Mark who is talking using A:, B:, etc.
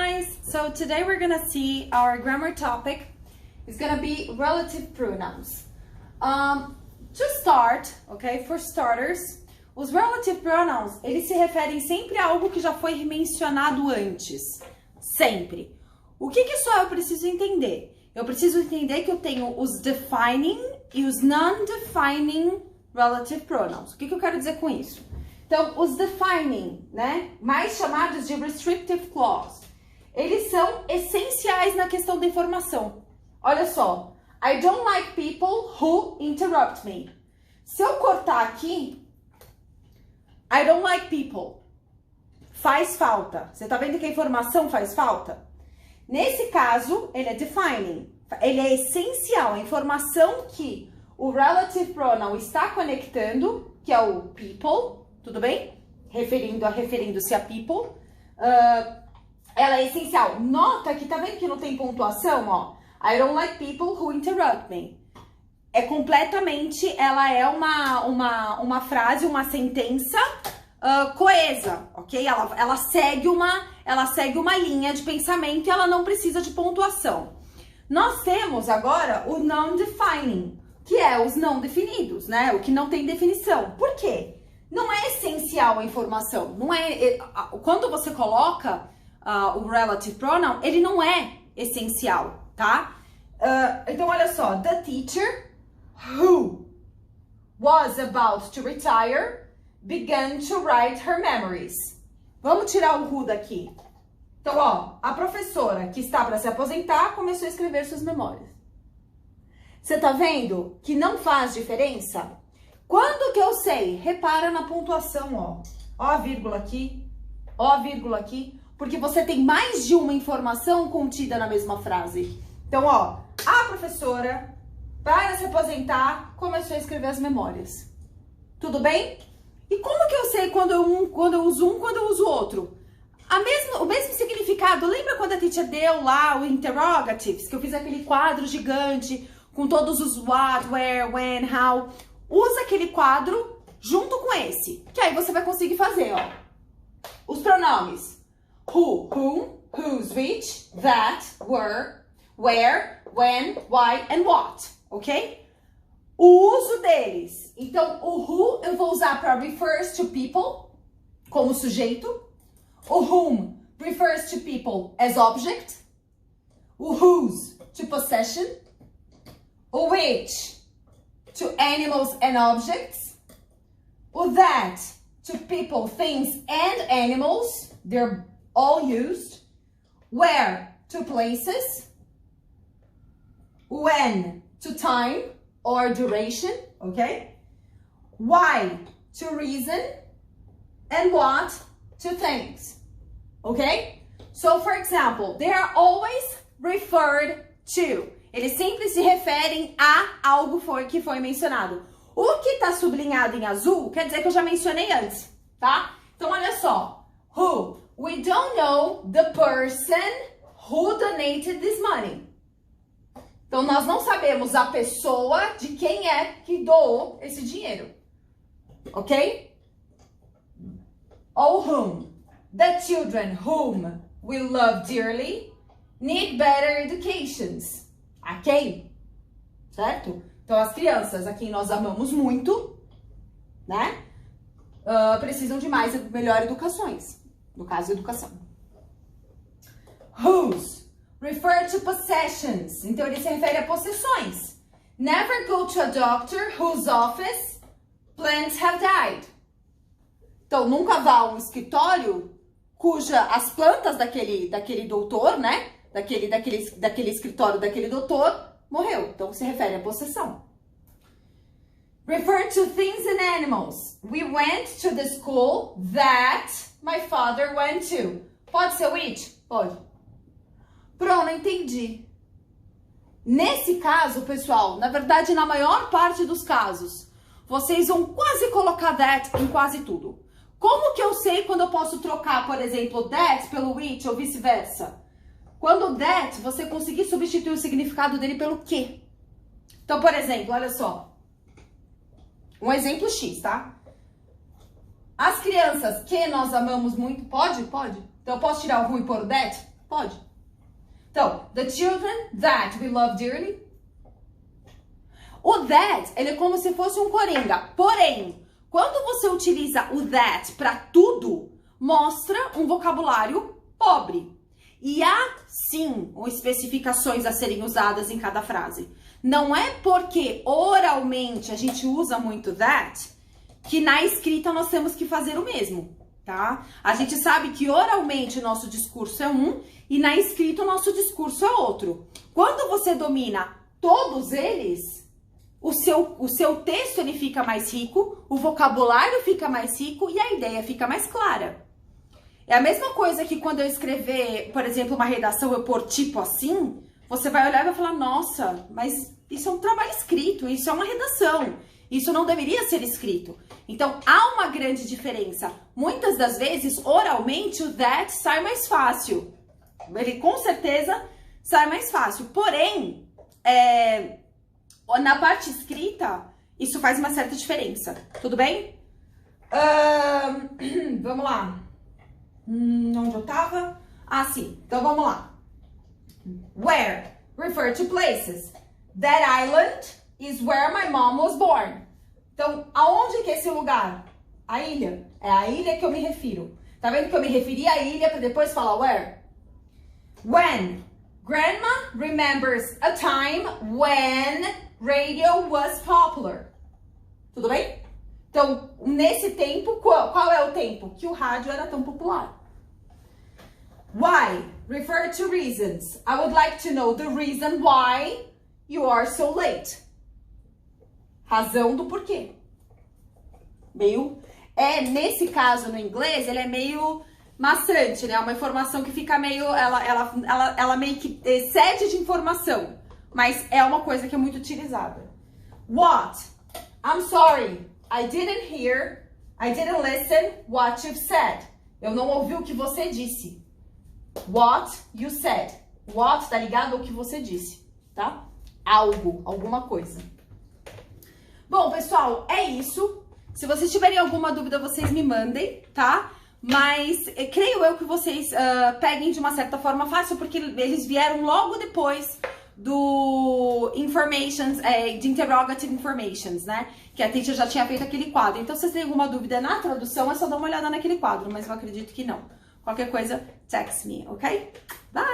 A: guys! So today we're gonna see our grammar topic is gonna be relative pronouns. To start, okay, for starters, os relative pronouns, eles se referem sempre a algo que já foi mencionado antes. Sempre. O que só eu preciso entender? Eu preciso entender que eu tenho os defining e os non-defining relative pronouns. O que eu quero dizer com isso? Então, os defining, né, mais chamados de restrictive clause, eles são essenciais na questão da informação. Olha só, I don't like people who interrupt me. Se eu cortar aqui, I don't like people, faz falta. Você tá vendo que a informação faz falta? Nesse caso, ele é defining, ele é essencial, a informação que o relative pronoun está conectando, que é o people, tudo bem? Referindo-se a people. Ela é essencial. Nota que tá vendo que não tem pontuação, ó. I don't like people who interrupt me. É completamente, ela é uma frase, uma sentença coesa, ok? Ela segue uma linha de pensamento e ela não precisa de pontuação. Nós temos agora o non-defining, que é os não definidos, né? O que não tem definição. Por quê? Não é essencial a informação. Não é, quando você coloca o relative pronoun, ele não é essencial, tá? Então, olha só. The teacher who was about to retire began to write her memories. Vamos tirar o who daqui. Então, ó, a professora que está para se aposentar começou a escrever suas memórias. Você tá vendo que não faz diferença? Quando que eu sei? Repara na pontuação, ó. Ó a vírgula aqui, ó a vírgula aqui, porque você tem mais de uma informação contida na mesma frase. Então, ó, a professora, para se aposentar, começou a escrever as memórias. Tudo bem? E como que eu sei quando eu uso um, quando eu uso outro? O mesmo significado. Lembra quando a teacher deu lá o interrogatives, que eu fiz aquele quadro gigante com todos os what, where, when, how? Usa aquele quadro junto com esse, que aí você vai conseguir fazer, ó. Os pronomes. Who, whom, whose, which, that, were, where, when, why and what, ok? O uso deles. Então, o who eu vou usar para refers to people, como sujeito. O whom refers to people as object. O whose to possession. O which to animals and objects. O that to people, things and animals. They're all used. Where to places. When to time or duration, okay? Why to reason. And what to things, okay? So, for example, they are always referred to. Eles sempre se referem a algo que foi mencionado. O que tá sublinhado em azul quer dizer que eu já mencionei antes, tá? Então, olha só. Who? We don't know the person who donated this money. Então, nós não sabemos a pessoa de quem é que doou esse dinheiro. Ok? Ou whom? The children whom we love dearly need better educations. Ok? Certo? Então, as crianças a quem nós amamos muito, né? Precisam de melhor educações. No caso, educação. Whose? Refer to possessions. Então, ele se refere a possessões. Never go to a doctor whose office plants have died. Então, nunca vá a um escritório as plantas daquele doutor, né? Daquele escritório daquele doutor morreu. Então, se refere a possessão. Refer to things and animals. We went to the school that my father went to. Pode ser which? Pode. Pronto, entendi. Nesse caso, pessoal, na verdade, na maior parte dos casos, vocês vão quase colocar that em quase tudo. Como que eu sei quando eu posso trocar, por exemplo, that pelo which ou vice-versa? Quando that, você conseguir substituir o significado dele pelo que. Então, por exemplo, olha só. Um exemplo X, tá? As crianças que nós amamos muito, pode? Pode. Então, eu posso tirar o who e pôr o that? Pode. Então, the children that we love dearly. O that, ele é como se fosse um coringa. Porém, quando você utiliza o that para tudo, mostra um vocabulário pobre. E há, sim, especificações a serem usadas em cada frase. Não é porque oralmente a gente usa muito that, que na escrita nós temos que fazer o mesmo, tá? A gente sabe que oralmente o nosso discurso é um e na escrita o nosso discurso é outro. Quando você domina todos eles, o seu texto ele fica mais rico, o vocabulário fica mais rico e a ideia fica mais clara. É a mesma coisa que quando eu escrever, por exemplo, uma redação, eu pôr tipo assim, você vai olhar e vai falar, nossa, mas isso é um trabalho escrito, isso é uma redação, isso não deveria ser escrito. Então, há uma grande diferença. Muitas das vezes, oralmente, o that sai mais fácil. Ele, com certeza, sai mais fácil. Porém, na parte escrita, isso faz uma certa diferença. Tudo bem? Vamos lá. Onde eu tava? Ah, sim. Então, vamos lá. Where refer to places. That island is where my mom was born. Então, aonde que é esse lugar? A ilha. É a ilha que eu me refiro. Tá vendo que eu me referi à ilha para depois falar where? When. Grandma remembers a time when radio was popular. Tudo bem? Então, nesse tempo, qual é o tempo? Que o rádio era tão popular. Why? Refer to reasons. I would like to know the reason why you are so late. Razão do porquê. Nesse caso, no inglês, ele é meio maçante, né? Uma informação que fica meio... Ela meio que excede de informação. Mas é uma coisa que é muito utilizada. What? I'm sorry. I didn't listen what you've said. Eu não ouvi o que você disse. What you said. What tá ligado ao que você disse, tá? Algo, alguma coisa. Bom, pessoal, é isso. Se vocês tiverem alguma dúvida, vocês me mandem, tá? Mas creio eu que vocês peguem de uma certa forma fácil, porque eles vieram logo depois do informations, de interrogative informations, né? Que a teacher já tinha feito aquele quadro. Então, se vocês têm alguma dúvida na tradução, é só dar uma olhada naquele quadro, mas eu acredito que não. Qualquer coisa, text me, ok? Bye!